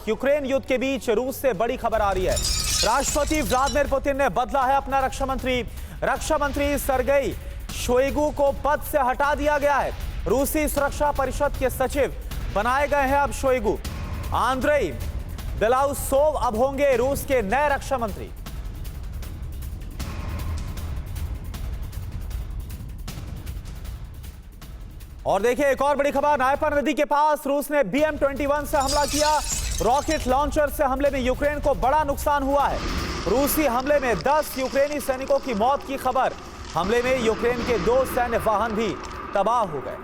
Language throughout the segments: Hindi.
यूक्रेन युद्ध के बीच रूस से बड़ी खबर आ रही है। राष्ट्रपति व्लादिमीर पुतिन ने बदला है अपना रक्षा मंत्री सर्गेई शोइगु को पद से हटा दिया गया है। रूसी सुरक्षा परिषद के सचिव बनाए गए हैं अब शोइगु। आंद्रेई बेलाउसोव अब होंगे रूस के नए रक्षा मंत्री। और देखिए एक और बड़ी खबर, नायपर नदी के पास रूस ने BM-21 से हमला किया। रॉकेट लॉन्चर से हमले में यूक्रेन को बड़ा नुकसान हुआ है। रूसी हमले में 10 यूक्रेनी सैनिकों की मौत की खबर। हमले में यूक्रेन के 2 सैन्य वाहन भी तबाह हो गए।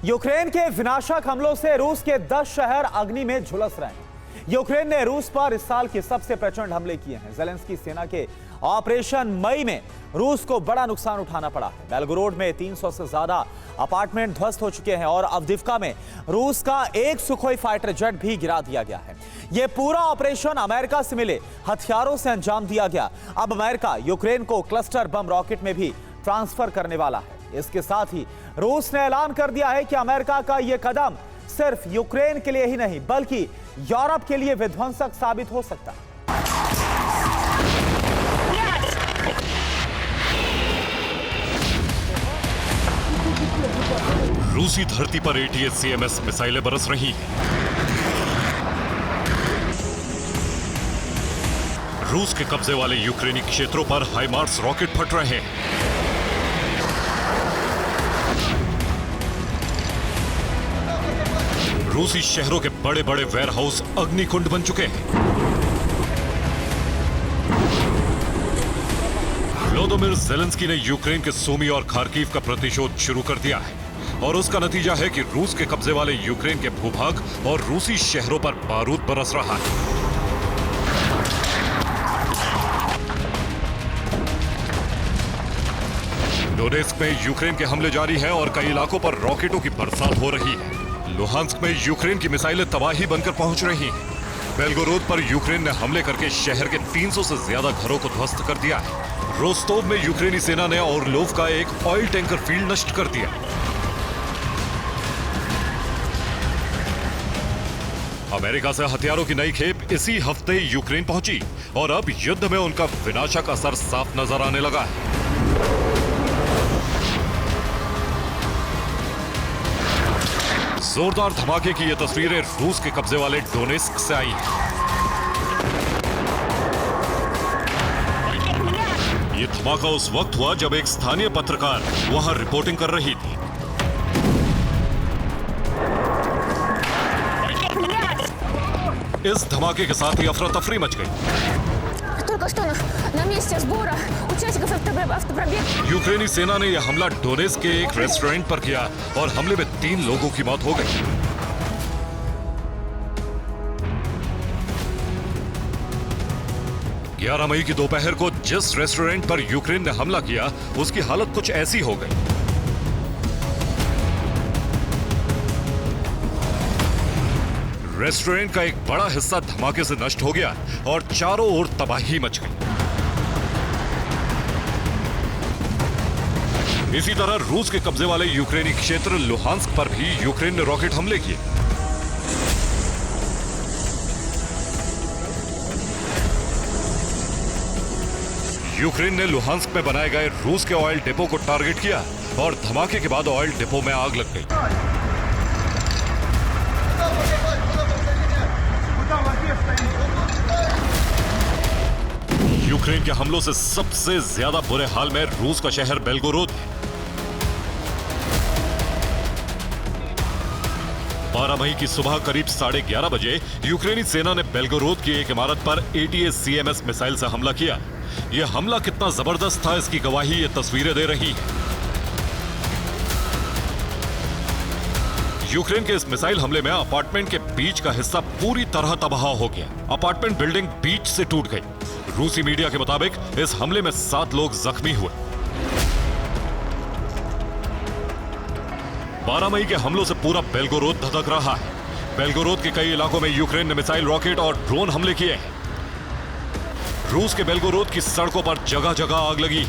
यूक्रेन के विनाशक हमलों से रूस के 10 शहर अग्नि में झुलस रहे हैं। यूक्रेन ने रूस पर इस साल के सबसे प्रचंड हमले किए हैं। ज़ेलेंस्की सेना के ऑपरेशन मई में रूस को बड़ा नुकसान उठाना पड़ा है। बेलगोरोड में 300 से ज्यादा अपार्टमेंट ध्वस्त हो चुके हैं और अवदिव्का में रूस का एक सुखोई फाइटर जेट भी गिरा दिया गया है। यह पूरा ऑपरेशन अमेरिका से मिले हथियारों से अंजाम दिया गया। अब अमेरिका यूक्रेन को क्लस्टर बम रॉकेट में भी ट्रांसफर करने वाला है। इसके साथ ही रूस ने ऐलान कर दिया है कि अमेरिका का यह कदम सिर्फ यूक्रेन के लिए ही नहीं बल्कि यूरोप के लिए विध्वंसक साबित हो सकता है। रूसी धरती पर ATACMS मिसाइलें बरस रही हैं। रूस के कब्जे वाले यूक्रेनी क्षेत्रों पर हाइमार्स रॉकेट फट रहे हैं। रूसी शहरों के बड़े बड़े वेयरहाउस अग्निकुंड बन चुके हैं। व्लादिमीर ज़ेलेंस्की ने यूक्रेन के सूमी और खार्किव का प्रतिशोध शुरू कर दिया है और उसका नतीजा है कि रूस के कब्जे वाले यूक्रेन के भूभाग और रूसी शहरों पर बारूद बरस रहा है। डोनेस्क में यूक्रेन के हमले जारी हैं और कई इलाकों पर रॉकेटों की बरसात हो रही है। लुहांस्क में यूक्रेन की मिसाइलें तबाही बनकर पहुंच रही हैं। बेलगोरोद पर यूक्रेन ने हमले करके शहर के 300 से ज्यादा घरों को ध्वस्त कर दिया है। रोस्तोव में यूक्रेनी सेना ने ओरलोव का एक ऑयल टैंकर फील्ड नष्ट कर दिया। अमेरिका से हथियारों की नई खेप इसी हफ्ते यूक्रेन पहुंची और अब युद्ध में उनका विनाशक असर साफ नजर आने लगा है। जोरदार धमाके की ये तस्वीरें रूस के कब्जे वाले डोनेस्क से आई हैं। ये धमाका उस वक्त हुआ जब एक स्थानीय पत्रकार वहां रिपोर्टिंग कर रही थी। इस धमाके के साथ ही अफरा तफरी मच गई। यूक्रेनी सेना ने यह हमला डोनेस्क के एक रेस्टोरेंट पर किया और हमले में 3 लोगों की मौत हो गई। ग्यारह मई की दोपहर को जिस रेस्टोरेंट पर यूक्रेन ने हमला किया उसकी हालत कुछ ऐसी हो गई। रेस्टोरेंट का एक बड़ा हिस्सा धमाके से नष्ट हो गया और चारों ओर तबाही मच गई। इसी तरह रूस के कब्जे वाले यूक्रेनी क्षेत्र लुहांस्क पर भी यूक्रेन ने रॉकेट हमले किए। यूक्रेन ने लुहांस्क में बनाए गए रूस के ऑयल डिपो को टारगेट किया और धमाके के बाद ऑयल डिपो में आग लग गई। यूक्रेन के हमलों से सबसे ज्यादा बुरे हाल में रूस का शहर बेलगोरोद है। 12 मई की सुबह करीब 11:30 बजे यूक्रेनी सेना ने बेलगोरोद की एक इमारत पर ATACMS मिसाइल से हमला किया। यह हमला कितना जबरदस्त था इसकी गवाही ये तस्वीरें दे रही हैं। यूक्रेन के इस मिसाइल हमले में अपार्टमेंट के बीच का हिस्सा पूरी तरह तबाह हो गया। अपार्टमेंट बिल्डिंग बीच से टूट गई। रूसी मीडिया के मुताबिक इस हमले में 7 लोग जख्मी हुए। 12 मई के हमलों से पूरा बेलगोरोद धधक रहा है। बेलगोरोद के कई इलाकों में यूक्रेन ने मिसाइल, रॉकेट और ड्रोन हमले किए हैं। रूस के बेलगोरोद की सड़कों पर जगह जगह आग लगी।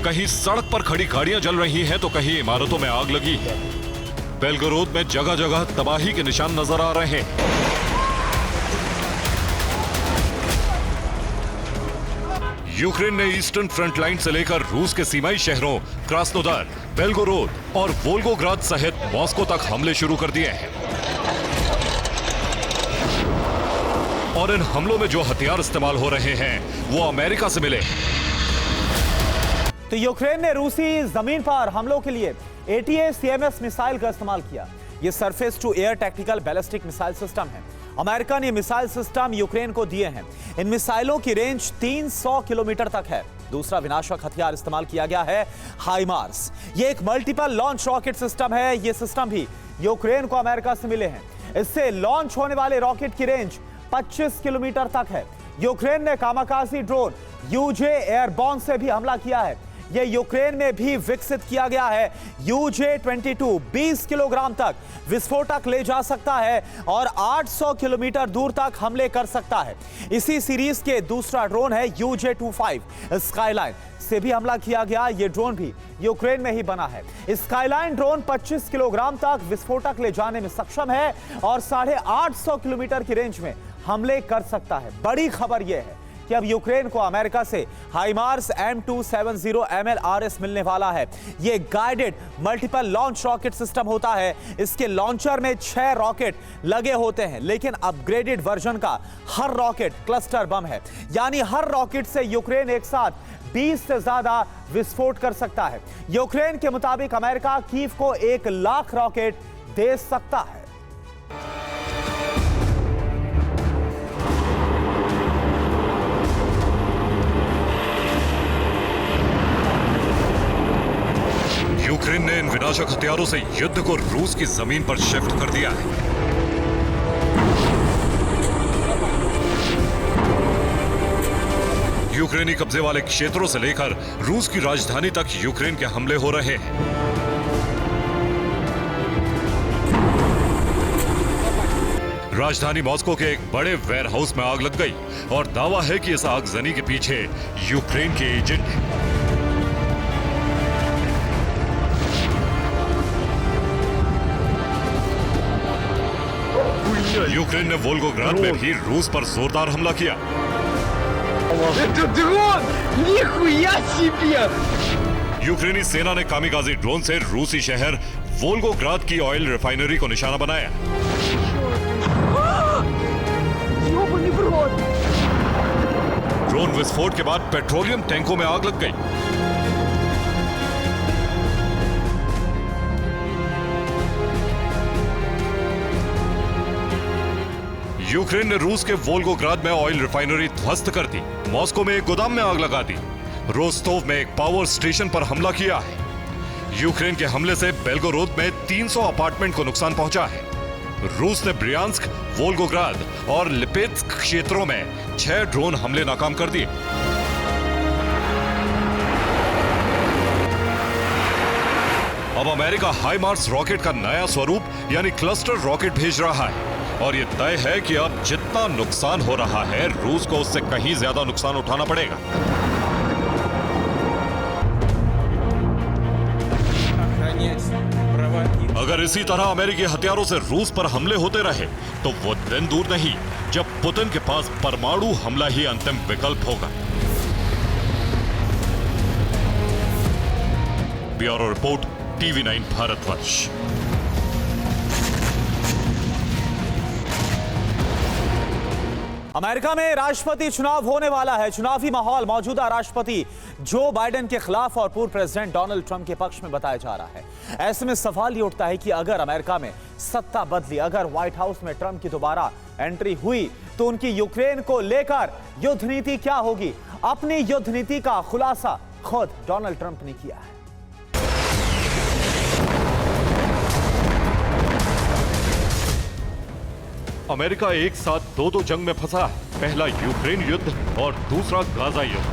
कहीं सड़क पर खड़ी गाड़ियां जल रही हैं तो कहीं इमारतों में आग लगी है। बेलगोरोद में जगह जगह तबाही के निशान नजर आ रहे हैं। यूक्रेन ने ईस्टर्न फ्रंट लाइन से लेकर रूस के सीमाई शहरों क्रास्नोदार, बेलगोरोद और वोल्गोग्राद सहित मॉस्को तक हमले शुरू कर दिए हैं। और इन हमलों में जो हथियार इस्तेमाल हो रहे हैं वो अमेरिका से मिले। तो यूक्रेन ने रूसी जमीन पर हमलों के लिए ATACMS मिसाइल का इस्तेमाल किया। यह surface to air tactical ballistic missile system है। अमेरिका ने मिसाइल सिस्टम यूक्रेन को दिए हैं। इन मिसाइलों की रेंज 300 किलोमीटर तक है। दूसरा विनाशक हथियार इस्तेमाल किया गया है हाइमार्स। यह एक मल्टीपल लॉन्च रॉकेट सिस्टम है। यह सिस्टम भी यूक्रेन को अमेरिका से मिले हैं। इससे लॉन्च होने वाले रॉकेट की रेंज 25 किलोमीटर तक है। यूक्रेन ने कामाकाजी ड्रोन UJ एयरबॉर्न से भी हमला किया है। यह यूक्रेन में भी विकसित किया गया है। UJ-22 20 किलोग्राम तक विस्फोटक ले जा सकता है और 800 किलोमीटर दूर तक हमले कर सकता है। इसी सीरीज के दूसरा ड्रोन है UJ-25 स्काईलाइन से भी हमला किया गया। यह ड्रोन भी यूक्रेन में ही बना है। स्काईलाइन ड्रोन 25 किलोग्राम तक विस्फोटक ले जाने में सक्षम है और 850 किलोमीटर की रेंज में हमले कर सकता है। बड़ी खबर यह है कि अब यूक्रेन को अमेरिका से हाइमार्स M270 MLRS मिलने वाला है। यह guided multiple launch rocket system होता है। इसके लॉन्चर में 6 रॉकेट लगे होते हैं, लेकिन अपग्रेडेड वर्जन का हर रॉकेट क्लस्टर बम है। यानी हर रॉकेट से यूक्रेन एक साथ 20 से ज्यादा विस्फोट कर सकता है। यूक्रेन के मुताबिक अमेरिका कीव को 1 लाख रॉकेट दे सकता है। यूक्रेन ने इन विनाशक हथियारों से युद्ध को रूस की जमीन पर शिफ्ट कर दिया है। यूक्रेनी कब्जे वाले क्षेत्रों से लेकर रूस की राजधानी तक यूक्रेन के हमले हो रहे हैं। राजधानी मॉस्को के एक बड़े वेयरहाउस में आग लग गई और दावा है कि इस आगजनी के पीछे यूक्रेन के एजेंट हैं। यूक्रेन ने वोल्गोग्राद में भी रूस पर जोरदार हमला किया। Это дрон! Нихуя себе! यूक्रेनी सेना ने कामिकाजी ड्रोन से रूसी शहर वोल्गोग्राद की ऑयल रिफाइनरी को निशाना बनाया। Ёбаный в рот! ड्रोन विस्फोट के बाद पेट्रोलियम टैंकों में आग लग गई। यूक्रेन ने रूस के वोल्गोग्राद में ऑयल रिफाइनरी ध्वस्त कर दी। मॉस्को में एक गोदाम में आग लगा दी। रोस्टोव में एक पावर स्टेशन पर हमला किया है। यूक्रेन के हमले से बेलगोरोद में 300 अपार्टमेंट को नुकसान पहुंचा है। रूस ने ब्रियांस्क, वोल्गोग्राद और लिपेत्स्क क्षेत्रों में 6 ड्रोन हमले नाकाम कर दिए। अब अमेरिका हाइमार्स रॉकेट का नया स्वरूप यानी क्लस्टर रॉकेट भेज रहा है और यह तय है कि अब जितना नुकसान हो रहा है रूस को उससे कहीं ज्यादा नुकसान उठाना पड़ेगा। अगर इसी तरह अमेरिकी हथियारों से रूस पर हमले होते रहे तो वो दिन दूर नहीं जब पुतिन के पास परमाणु हमला ही अंतिम विकल्प होगा। Bureau report, TV9 Bharatvarsh. America में राष्ट्रपति चुनाव होने वाला है। चुनावी माहौल मौजूदा राष्ट्रपति जो बाइडेन के खिलाफ और पूर्व प्रेसिडेंट डोनाल्ड ट्रंप के पक्ष में बताया जा रहा है। ऐसे में सवाल ये उठता है कि अगर अमेरिका में सत्ता बदली, अगर व्हाइट हाउस में ट्रंप की दोबारा एंट्री हुई तो उनकी यूक्रेन को लेकर युद्ध नीति क्या होगी? अपनी युद्ध नीति का खुलासा खुद डोनाल्ड ट्रंप ने किया है। अमेरिका एक साथ दो जंग में फंसा है। पहला यूक्रेन युद्ध और दूसरा गाजा युद्ध।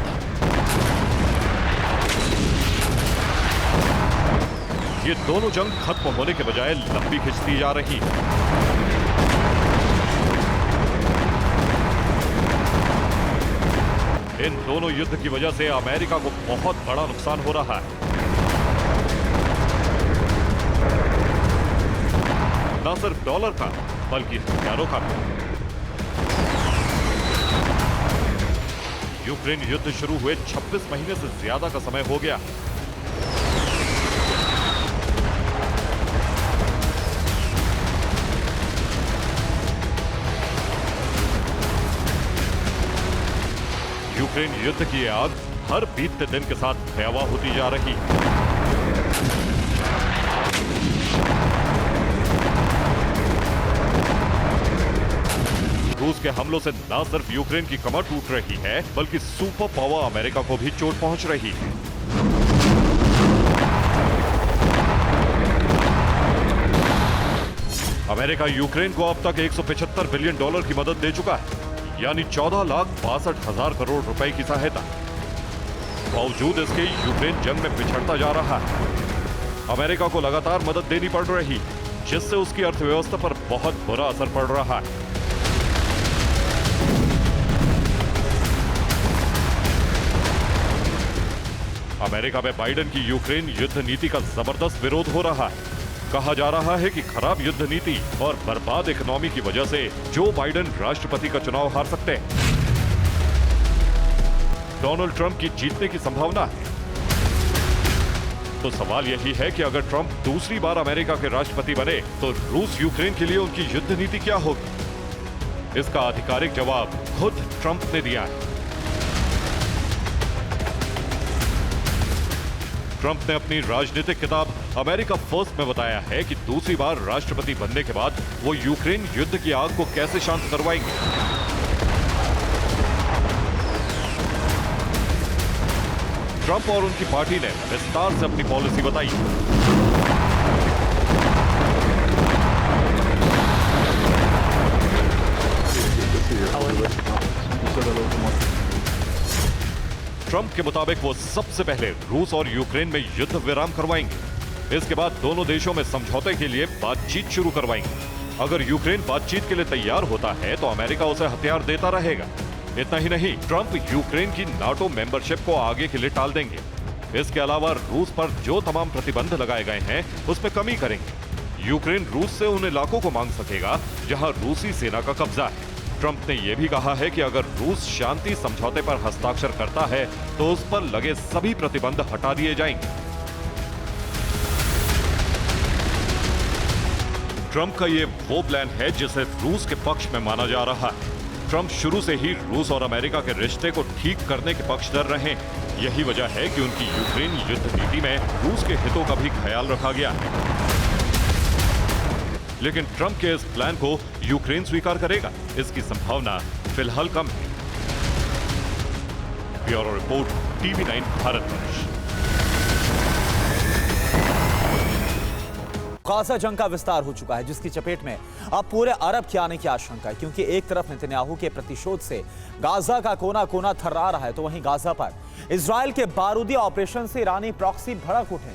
ये दोनों जंग खत्म होने के बजाय लंबी खिंचती जा रही है। इन दोनों युद्ध की वजह से अमेरिका को बहुत बड़ा नुकसान हो रहा है। न सिर्फ डॉलर का बल्कि हथियारों का भी। यूक्रेन युद्ध शुरू हुए 26 महीने से ज्यादा का समय हो गया। यूक्रेन युद्ध की आग हर बीतते दिन के साथ भयावह होती जा रही। रूस के हमलों से न सिर्फ यूक्रेन की कमर टूट रही है बल्कि सुपर पावर अमेरिका को भी चोट पहुंच रही है। अमेरिका यूक्रेन को अब तक $175 बिलियन की मदद दे चुका है, यानी 14,62,000 करोड़ रुपए की सहायता। बावजूद इसके यूक्रेन जंग में पिछड़ता जा रहा है। अमेरिका को लगातार मदद देनी पड़ रही, जिससे उसकी अर्थव्यवस्था पर बहुत बुरा असर पड़ रहा है। अमेरिका में बाइडेन की यूक्रेन युद्ध नीति का जबरदस्त विरोध हो रहा है। कहा जा रहा है कि खराब युद्ध नीति और बर्बाद इकोनॉमी की वजह से जो बाइडेन राष्ट्रपति का चुनाव हार सकते हैं। डोनाल्ड ट्रंप की जीतने की संभावना है। तो सवाल यही है कि अगर ट्रंप दूसरी बार अमेरिका के राष्ट्रपति बने तो रूस यूक्रेन के लिए उनकी युद्ध नीति क्या होगी? इसका आधिकारिक जवाब खुद ट्रंप ने दिया है। ट्रंप ने अपनी राजनीतिक किताब अमेरिका फर्स्ट में बताया है कि दूसरी बार राष्ट्रपति बनने के बाद वो यूक्रेन युद्ध की आग को कैसे शांत करवाएंगे। ट्रंप और उनकी पार्टी ने विस्तार से अपनी पॉलिसी बताई। ट्रंप के मुताबिक वो सबसे पहले रूस और यूक्रेन में युद्ध विराम करवाएंगे। इसके बाद दोनों देशों में समझौते के लिए बातचीत शुरू करवाएंगे। अगर यूक्रेन बातचीत के लिए तैयार होता है तो अमेरिका उसे हथियार देता रहेगा। इतना ही नहीं, ट्रंप यूक्रेन की नाटो मेंबरशिप को आगे के लिए टाल देंगे। इसके अलावा रूस पर जो तमाम प्रतिबंध लगाए गए हैं उसमें कमी करेंगे। यूक्रेन रूस से उन इलाकों को मांग सकेगा जहां रूसी सेना का कब्जा है। ट्रंप ने यह भी कहा है कि अगर रूस शांति समझौते पर हस्ताक्षर करता है तो उस पर लगे सभी प्रतिबंध हटा दिए जाएंगे। ट्रंप का यह वो प्लान है जिसे रूस के पक्ष में माना जा रहा है। ट्रंप शुरू से ही रूस और अमेरिका के रिश्ते को ठीक करने के पक्षधर रहे। यही वजह है कि उनकी यूक्रेन युद्ध नीति में रूस के हितों का भी ख्याल रखा गया है। लेकिन ट्रंप के इस प्लान को यूक्रेन स्वीकार करेगा, इसकी संभावना फिलहाल कम है। Bureau report, TV9 Bharatvarsh. Gaza जंग का विस्तार हो चुका है, जिसकी चपेट में अब पूरे अरब के आने की आशंका है, क्योंकि एक तरफ नेतन्याहू के प्रतिशोध से गाजा का कोना कोना थर्रा रहा है, तो वहीं गाजा पर इजराइल के बारूदी ऑपरेशन से ईरानी प्रॉक्सी भड़क उठे।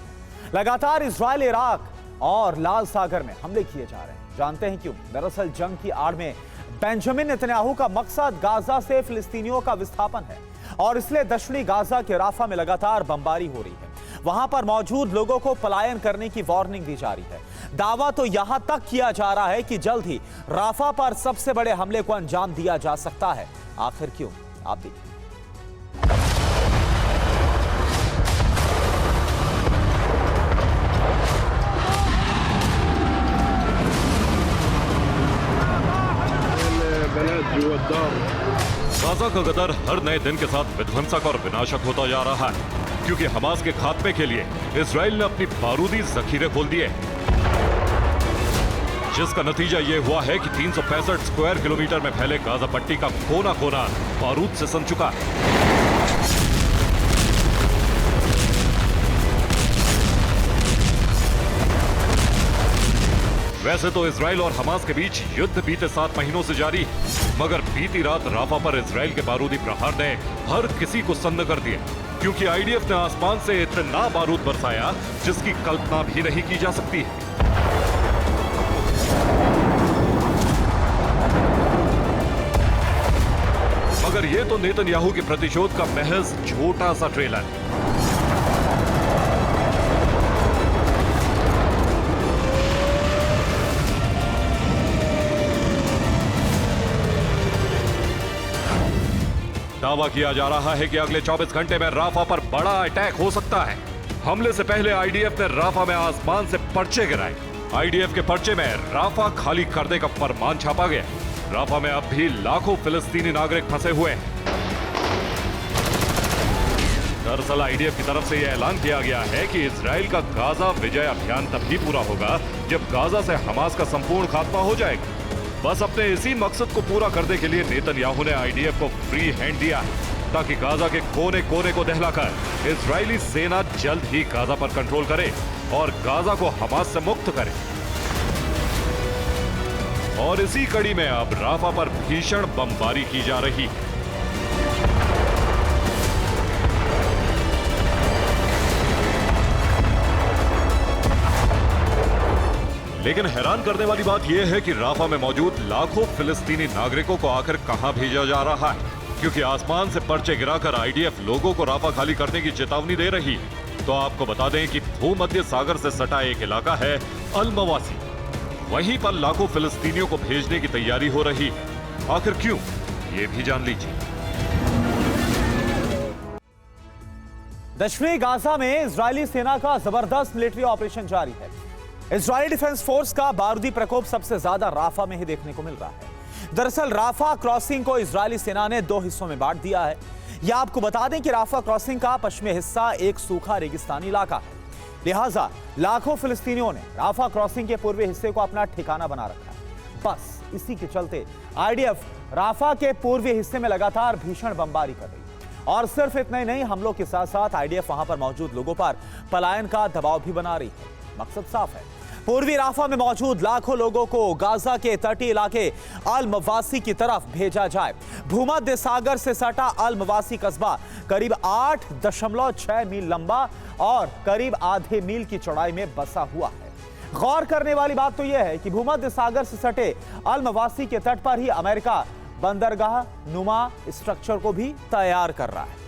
लगातार इजराइल, इराक और लाल सागर में हमले किए जा रहे हैं। जानते हैं क्यों? दरअसल जंग की आड़ में बेंजामिन नेतन्याहू का मकसद गाजा से फिलिस्तीनियों का विस्थापन है और इसलिए दक्षिणी गाजा के राफा में लगातार बमबारी हो रही है। वहां पर मौजूद लोगों को पलायन करने की वार्निंग दी जा रही है। दावा तो यहां तक किया जा रहा है कि जल्द ही राफा पर सबसे बड़े हमले को अंजाम दिया जा सकता है। आखिर क्यों? आप देखिए। गाजा का गदर हर नए दिन के साथ विध्वंसक और विनाशक होता जा रहा है, क्योंकि हमास के खात्मे के लिए इजराइल ने अपनी बारूदी जखीरे खोल दिए, जिसका नतीजा यह हुआ है कि 365 स्क्वायर किलोमीटर में फैले गाजा पट्टी का कोना कोना बारूद से सन चुका है। वैसे तो इजराइल और हमास के बीच युद्ध बीते 7 महीनों से जारी है, मगर बीती रात राफा पर इजराइल के बारूदी प्रहार ने हर किसी को सन्न कर दिया, क्योंकि आईडीएफ ने आसमान से इतना बारूद बरसाया जिसकी कल्पना भी नहीं की जा सकती है। मगर ये तो नेतन्याहू के प्रतिशोध का महज छोटा सा ट्रेलर है। दावा किया जा रहा है कि अगले 24 घंटे में राफा पर बड़ा अटैक हो सकता है। हमले से पहले आईडीएफ ने राफा में आसमान से पर्चे गिराए। आईडीएफ के पर्चे में राफा खाली करने का फरमान छापा गया। राफा में अब भी लाखों फिलिस्तीनी नागरिक फंसे हुए हैं। दरअसल आईडीएफ की तरफ से यह ऐलान किया गया है कि इजराइल का गाजा विजय अभियान तभी पूरा होगा जब गाजा से हमास का संपूर्ण खात्मा हो जाएगा। बस अपने इसी मकसद को पूरा करने के लिए नेतन्याहू ने आईडीएफ को फ्री हैंड दिया है, ताकि गाजा के कोने कोने को दहलाकर इजरायली सेना जल्द ही गाजा पर कंट्रोल करे और गाजा को हमास से मुक्त करे। और इसी कड़ी में अब राफा पर भीषण बमबारी की जा रही है। लेकिन हैरान करने वाली बात यह है कि राफा में मौजूद लाखों फिलिस्तीनी नागरिकों को आखिर कहां भेजा जा रहा है, क्योंकि आसमान से पर्चे गिराकर आईडीएफ लोगों को राफा खाली करने की चेतावनी दे रही है। तो आपको बता दें कि भूमध्य सागर से सटा एक इलाका है अल मवासी, वहीं पर लाखों फिलिस्तीनियों को भेजने की तैयारी हो रही है। आखिर क्यों, ये भी जान लीजिए। दक्षिणी गाजा में इजरायली सेना का जबरदस्त मिलिट्री ऑपरेशन जारी है। इजरायली डिफेंस फोर्स का बारूदी प्रकोप सबसे ज्यादा राफा में ही देखने को मिल रहा है। दरअसल राफा क्रॉसिंग को इजरायली सेना ने 2 हिस्सों में बांट दिया है। यह आपको बता दें कि राफा क्रॉसिंग का पश्चिमी हिस्सा एक सूखा रेगिस्तानी इलाका है, लिहाजा लाखों फिलिस्तीनियों ने राफा क्रॉसिंग के पूर्वी हिस्से को अपना ठिकाना बना रखा है। बस इसी के चलते आईडीएफ राफा के पूर्वी हिस्से में लगातार भीषण बमबारी कर रही है। और सिर्फ इतना ही नहीं, हमलों के साथ साथ आईडीएफ वहां पर मौजूद लोगों पर पलायन का दबाव भी बना रही है। मकसद साफ है, पूर्वी राफा में मौजूद लाखों लोगों को गाजा के तटीय इलाके अल मवासी की तरफ भेजा जाए। भूमध्य सागर से सटा अल मवासी कस्बा करीब 8.6 मील लंबा और करीब आधे मील की चौड़ाई में बसा हुआ है। गौर करने वाली बात तो यह है कि भूमध्य सागर से सटे अल मवासी के तट पर ही अमेरिका बंदरगाह नुमा स्ट्रक्चर को भी तैयार कर रहा है।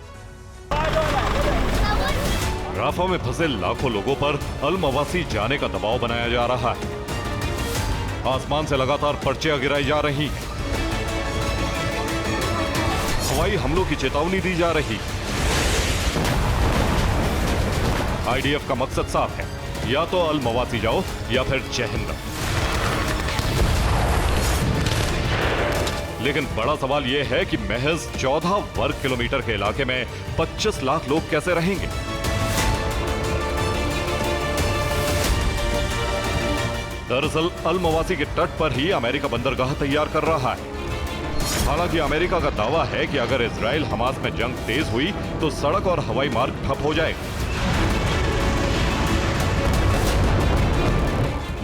राफा में फंसे लाखों लोगों पर अल मवासी जाने का दबाव बनाया जा रहा है। आसमान से लगातार पर्चियां गिराई जा रही हैं। हवाई हमलों की चेतावनी दी जा रही। आईडीएफ का मकसद साफ है, या तो अल मवासी जाओ या फिर जहन्नम। लेकिन बड़ा सवाल यह है कि महज 14 वर्ग किलोमीटर के इलाके में 25 लाख लोग कैसे रहेंगे। दरअसल अल मवासी के तट पर ही अमेरिका बंदरगाह तैयार कर रहा है। हालांकि अमेरिका का दावा है कि अगर इजराइल हमास में जंग तेज हुई तो सड़क और हवाई मार्ग ठप हो जाएगा।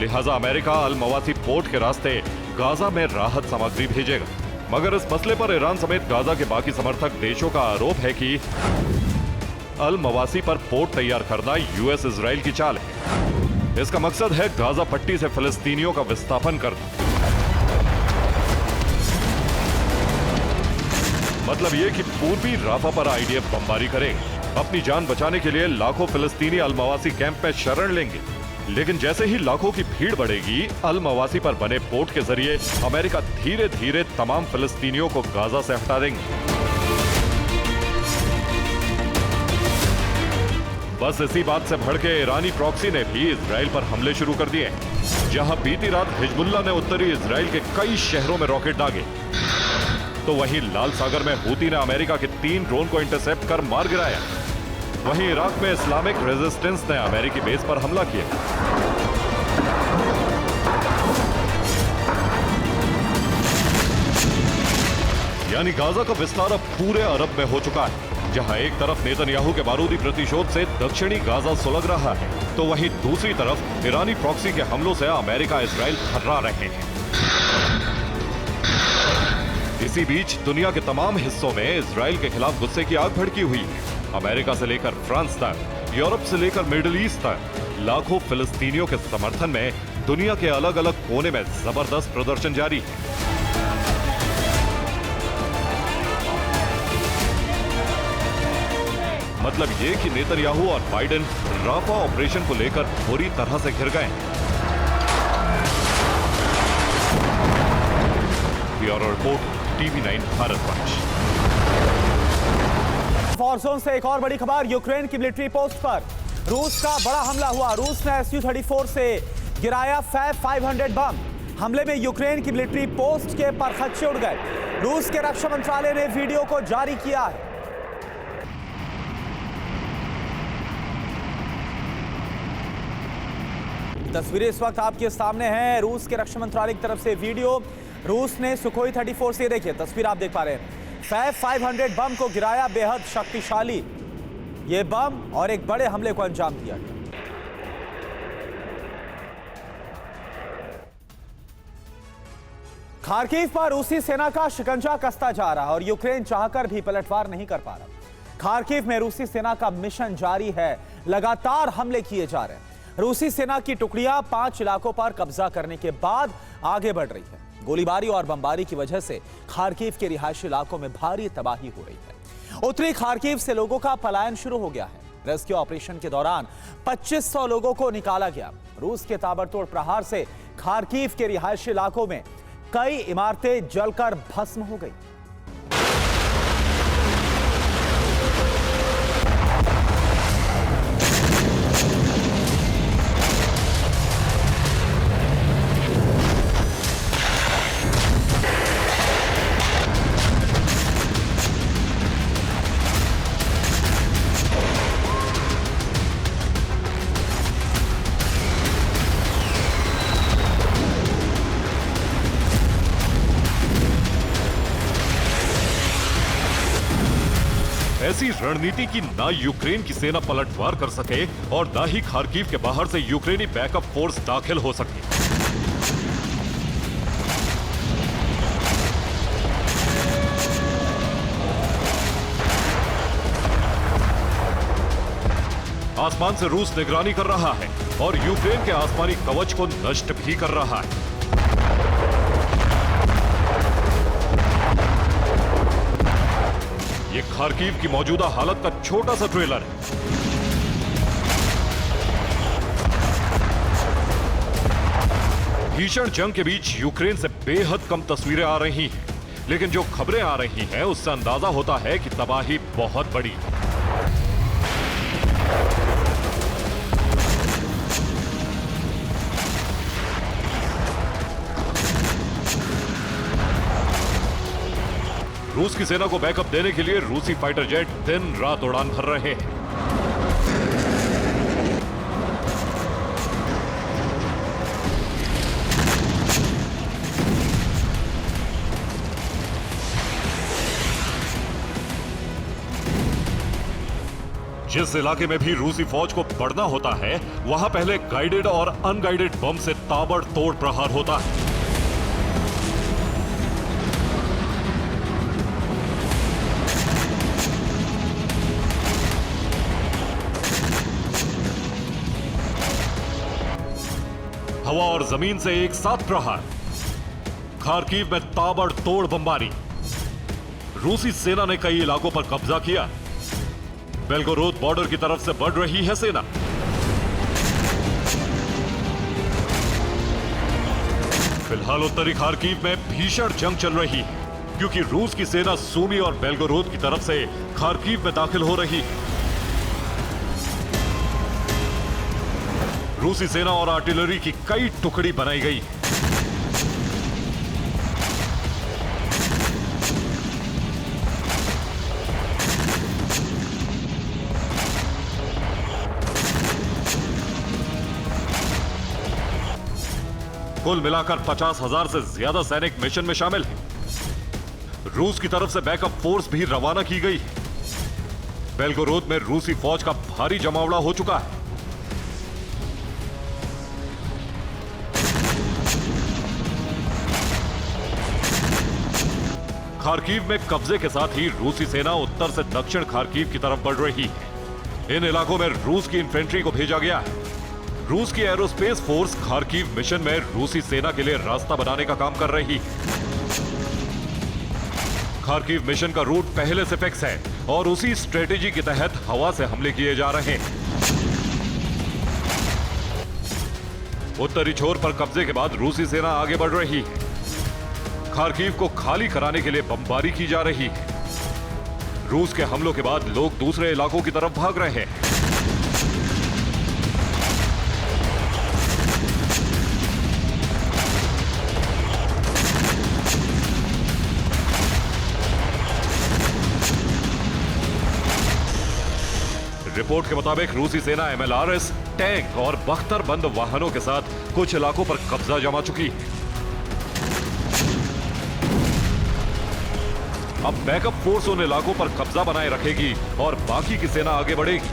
लिहाजा अमेरिका अल मवासी पोर्ट के रास्ते गाजा में राहत सामग्री भेजेगा। मगर इस मसले पर ईरान समेत गाजा के बाकी समर्थक देशों का आरोप है कि अल मवासी पर पोर्ट तैयार करना यूएस इजराइल की चाल है। इसका मकसद है गाजा पट्टी से फिलिस्तीनियों का विस्थापन करना। मतलब यह कि पूर्वी राफा पर आईडीएफ बमबारी करेंगे। अपनी जान बचाने के लिए लाखों फिलिस्तीनी अल मवासी कैंप में शरण लेंगे। लेकिन जैसे ही लाखों की भीड़ बढ़ेगी, अल मवासी पर बने पोर्ट के जरिए अमेरिका धीरे धीरे तमाम फिलिस्तीनियों को गाजा से हटा देंगे। बस इसी बात से भड़के ईरानी प्रॉक्सी ने भी इजराइल पर हमले शुरू कर दिए, जहां बीती रात हिजबुल्लाह ने उत्तरी इजराइल के कई शहरों में रॉकेट दागे, तो वहीं लाल सागर में हूती ने अमेरिका के 3 ड्रोन को इंटरसेप्ट कर मार गिराया। वहीं इराक में इस्लामिक रेजिस्टेंस ने अमेरिकी बेस पर हमला किया। यानी गाजा का विस्तार अब पूरे अरब में हो चुका है। जहां एक तरफ नेतन्याहू के बारूदी प्रतिशोध से दक्षिणी गाजा सुलग रहा है, तो वहीं दूसरी तरफ ईरानी प्रॉक्सी के हमलों से अमेरिका इजराइल थर्रा रहे हैं। इसी बीच दुनिया के तमाम हिस्सों में इजराइल के खिलाफ गुस्से की आग भड़की हुई है। अमेरिका से लेकर फ्रांस तक, यूरोप से लेकर मिडिल ईस्ट तक लाखों फिलिस्तीनियों के समर्थन में दुनिया के अलग अलग कोने में जबरदस्त प्रदर्शन जारी है। मतलब ये कि नेतन्याहू और बाइडेन राफा ऑपरेशन को लेकर बुरी तरह से घिर गए। Bureau report, TV9 Bharatvarsh. Warzone से एक और बड़ी खबर, यूक्रेन की मिलिट्री पोस्ट पर रूस का बड़ा हमला हुआ। रूस ने Su-34 से गिराया फैब 500 बम। हमले में यूक्रेन की मिलिट्री पोस्ट के परखच्चे उड़ गए। रूस के रक्षा मंत्रालय ने वीडियो को जारी किया है। तस्वीरें इस वक्त आपके सामने हैं। रूस के रक्षा मंत्रालय की तरफ से वीडियो। रूस ने सुखोई 34 से, देखिए तस्वीर आप देख पा रहे हैं, फैब 500 बम को गिराया। बेहद शक्तिशाली ये बम और एक बड़े हमले को अंजाम दिया गया। खार्किव पर रूसी सेना का शिकंजा कसता जा रहा है और यूक्रेन चाहकर भी पलटवार नहीं कर पा रहा। खार्किव में रूसी सेना का मिशन जारी है, लगातार हमले किए जा रहे हैं। रूसी सेना की टुकड़ियां 5 इलाकों पर कब्जा करने के बाद आगे बढ़ रही है। गोलीबारी और बमबारी की वजह से खार्किव के रिहायशी इलाकों में भारी तबाही हो रही है। उत्तरी खार्किव से लोगों का पलायन शुरू हो गया है। रेस्क्यू ऑपरेशन के दौरान 2500 लोगों को निकाला गया। रूस के ताबड़तोड़ प्रहार से खार्किव के रिहायशी इलाकों में कई इमारतें जलकर भस्म हो गई। ऐसी रणनीति की ना यूक्रेन की सेना पलटवार कर सके और ना ही खार्किव के बाहर से यूक्रेनी बैकअप फोर्स दाखिल हो सके। आसमान से रूस निगरानी कर रहा है और यूक्रेन के आसमानी कवच को नष्ट भी कर रहा है। ये खार्किव की मौजूदा हालत का छोटा सा ट्रेलर है। भीषण जंग के बीच यूक्रेन से बेहद कम तस्वीरें आ रही हैं, लेकिन जो खबरें आ रही हैं उससे अंदाजा होता है कि तबाही बहुत बड़ी है। रूस की सेना को बैकअप देने के लिए रूसी फाइटर जेट दिन रात उड़ान भर रहे हैं। जिस इलाके में भी रूसी फौज को बढ़ना होता है, वहां पहले गाइडेड और अनगाइडेड बम से ताबड़तोड़ प्रहार होता है। हवा और जमीन से एक साथ प्रहार। खार्किव में ताबड़तोड़ बमबारी। रूसी सेना ने कई इलाकों पर कब्जा किया। बेलगोरोद बॉर्डर की तरफ से बढ़ रही है सेना। फिलहाल उत्तरी खार्किव में भीषण जंग चल रही है, क्योंकि रूस की सेना सूमी और बेलगोरोद की तरफ से खार्किव में दाखिल हो रही है। रूसी सेना और आर्टिलरी की कई टुकड़ी बनाई गई। कुल मिलाकर 50,000 से ज्यादा सैनिक मिशन में शामिल हैं। रूस की तरफ से बैकअप फोर्स भी रवाना की गई है। बेलगोरोद में रूसी फौज का भारी जमावड़ा हो चुका है। खार्किव में कब्जे के साथ ही रूसी सेना उत्तर से दक्षिण खार्किव की तरफ बढ़ रही है। इन इलाकों में रूस की इन्फेंट्री को भेजा गया है। रूस की एरोस्पेस फोर्स खार्किव मिशन में रूसी सेना के लिए रास्ता बनाने का काम कर रही है। खार्किव मिशन का रूट पहले से फिक्स है और उसी स्ट्रेटेजी के तहत हवा से हमले किए जा रहे हैं। उत्तरी छोर पर कब्जे के बाद रूसी सेना आगे बढ़ रही है। खार्किव को खाली कराने के लिए बमबारी की जा रही है। रूस के हमलों के बाद लोग दूसरे इलाकों की तरफ भाग रहे हैं। रिपोर्ट के मुताबिक रूसी सेना MLRS, टैंक और बख्तरबंद वाहनों के साथ कुछ इलाकों पर कब्जा जमा चुकी है। अब बैकअप फोर्स उन इलाकों पर कब्जा बनाए रखेगी और बाकी की सेना आगे बढ़ेगी।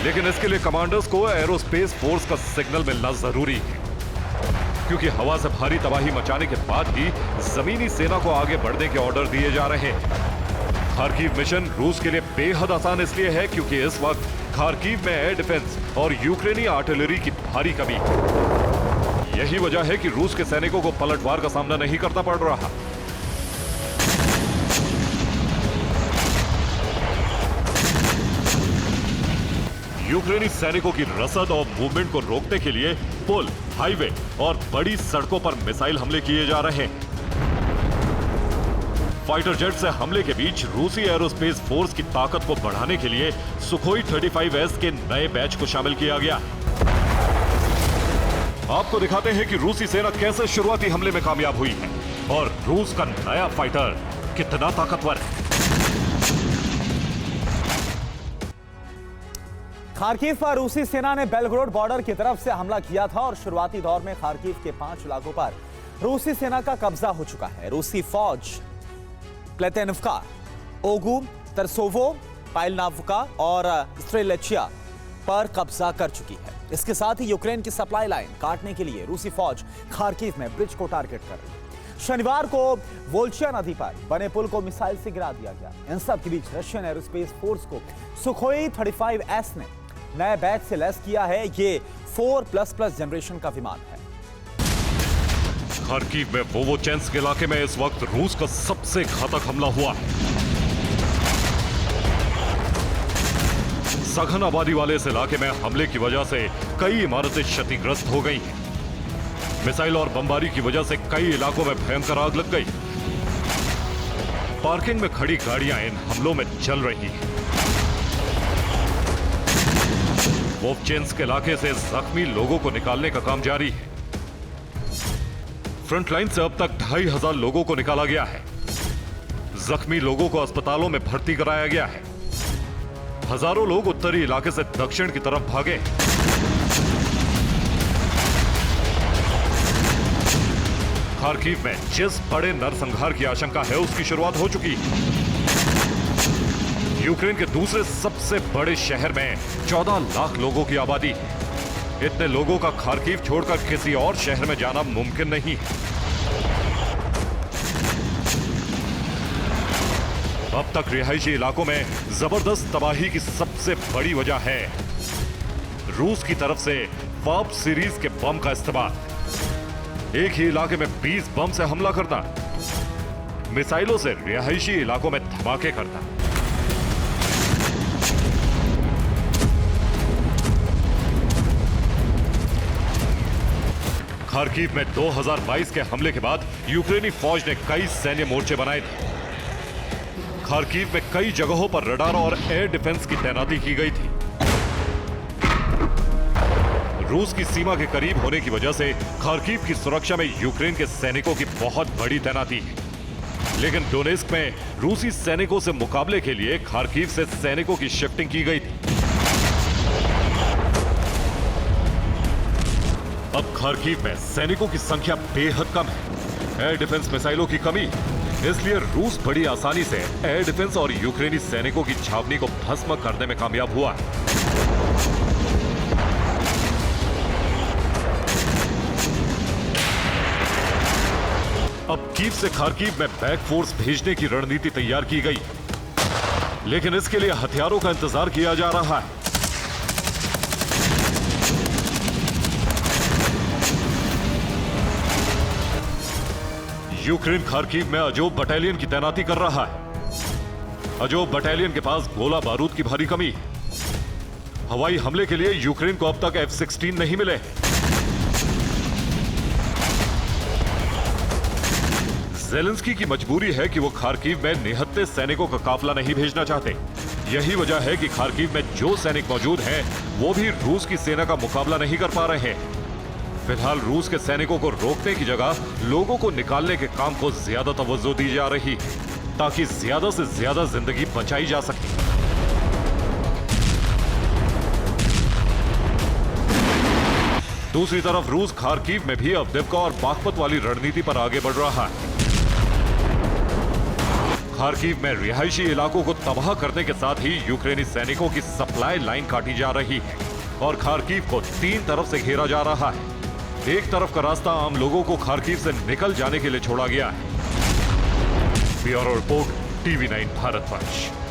लेकिन इसके लिए कमांडर्स को एरोस्पेस फोर्स का सिग्नल मिलना जरूरी है, क्योंकि हवा से भारी तबाही मचाने के बाद ही जमीनी सेना को आगे बढ़ने के ऑर्डर दिए जा रहे हैं। खार्किव मिशन रूस के लिए बेहद आसान इसलिए है क्योंकि इस वक्त खार्किव में एयर डिफेंस और यूक्रेनी आर्टिलरी की भारी कमी है। यही वजह है कि रूस के सैनिकों को पलटवार का सामना नहीं करना पड़ रहा। यूक्रेनी सैनिकों की रसद और मूवमेंट को रोकने के लिए पुल, हाईवे और बड़ी सड़कों पर मिसाइल हमले किए जा रहे हैं। फाइटर जेट से हमले के बीच रूसी एरोस्पेस फोर्स की ताकत को बढ़ाने के लिए सुखोई 35S के नए बैच को शामिल किया गया। आपको दिखाते हैं कि रूसी सेना कैसे शुरुआती हमले में कामयाब हुई है और रूस का नया फाइटर कितना ताकतवर है। खार्किव पर रूसी सेना ने बेलग्रोड बॉर्डर की तरफ से हमला किया था और शुरुआती दौर में खार्किव के 5 इलाकों पर रूसी सेना का कब्जा हो चुका है। रूसी फौज प्लेतेनिव्का, ओगू, तरसोवो, पाइलनावका और स्ट्रेलेचिया पर कब्जा कर चुकी है। इसके साथ ही यूक्रेन की सप्लाई लाइन काटने के लिए रूसी फौज खार्किव में ब्रिज को टारगेट कर रही है। शनिवार को वोल्चिया नदी पर बने पुल को मिसाइल से गिरा दिया गया। इन सब के बीच रशियन एरोस्पेस फोर्स को सुखोई 35S ने नए बैच से लैस किया है। ये 4++ जनरेशन का विमान है। खार्किव में वोवोचेंस्क के इलाके में इस वक्त रूस का सबसे घातक हमला हुआ है। सघन आबादी वाले इस इलाके में हमले की वजह से कई इमारतें क्षतिग्रस्त हो गई हैं। मिसाइल और बमबारी की वजह से कई इलाकों में भयंकर आग लग गई। पार्किंग में खड़ी गाड़ियां इन हमलों में जल रही हैं। वोवोचेंस्क इलाके से जख्मी लोगों को निकालने का काम जारी है। फ्रंटलाइन से अब तक 2500 लोगों को निकाला गया है। जख्मी लोगों को अस्पतालों में भर्ती कराया गया है। हजारों लोग उत्तरी इलाके से दक्षिण की तरफ भागे। खार्किव में जिस बड़े नरसंहार की आशंका है उसकी शुरुआत हो चुकी है। यूक्रेन के दूसरे सबसे बड़े शहर में 14 लाख लोगों की आबादी है। इतने लोगों का खार्किव छोड़कर किसी और शहर में जाना मुमकिन नहीं है। अब तक रिहायशी इलाकों में जबरदस्त तबाही की सबसे बड़ी वजह है रूस की तरफ से वाप सीरीज के बम का इस्तेमाल। एक ही इलाके में 20 बम से हमला करना, मिसाइलों से रिहायशी इलाकों में धमाके करना। खार्किव में 2022 के हमले के बाद यूक्रेनी फौज ने कई सैन्य मोर्चे बनाए थे। खार्किव में कई जगहों पर रडार और एयर डिफेंस की तैनाती की गई थी। रूस की सीमा के करीब होने की वजह से खार्किव की सुरक्षा में यूक्रेन के सैनिकों की बहुत बड़ी तैनाती है। लेकिन डोनेस्क में रूसी सैनिकों से मुकाबले के लिए खार्किव से सैनिकों की शिफ्टिंग की गई थी। अब खार्किव में सैनिकों की संख्या बेहद कम है। एयर डिफेंस मिसाइलों की कमी, इसलिए रूस बड़ी आसानी से एयर डिफेंस और यूक्रेनी सैनिकों की छावनी को भस्म करने में कामयाब हुआ है। अब कीव से खार्किव में बैक फोर्स भेजने की रणनीति तैयार की गई, लेकिन इसके लिए हथियारों का इंतजार किया जा रहा है। यूक्रेन खार्किव में अजोब बटालियन की तैनाती कर रहा है। अजोब बटालियन के पास गोला बारूद की भारी कमी है। हवाई हमले के लिए यूक्रेन को अब तक F-16 नहीं मिले। ज़ेलेंस्की की मजबूरी है कि वो खार्किव में निहत्थे सैनिकों का काफिला नहीं भेजना चाहते। यही वजह है कि खार्किव में जो सैनिक मौजूद हैं, वो भी रूस की सेना का मुकाबला नहीं कर पा रहे हैं। फिलहाल रूस के सैनिकों को रोकने की जगह लोगों को निकालने के काम को ज्यादा तवज्जो दी जा रही है, ताकि ज्यादा से ज्यादा जिंदगी बचाई जा सके। दूसरी तरफ रूस खार्किव में भी अवदिव्का और बागपत वाली रणनीति पर आगे बढ़ रहा है। खार्किव में रिहायशी इलाकों को तबाह करने के साथ ही यूक्रेनी सैनिकों की सप्लाई लाइन काटी जा रही है और खार्किव को 3 तरफ से घेरा जा रहा है। एक तरफ का रास्ता आम लोगों को खार्किव से निकल जाने के लिए छोड़ा गया है। Bureau report, TV9 Bharatvarsh.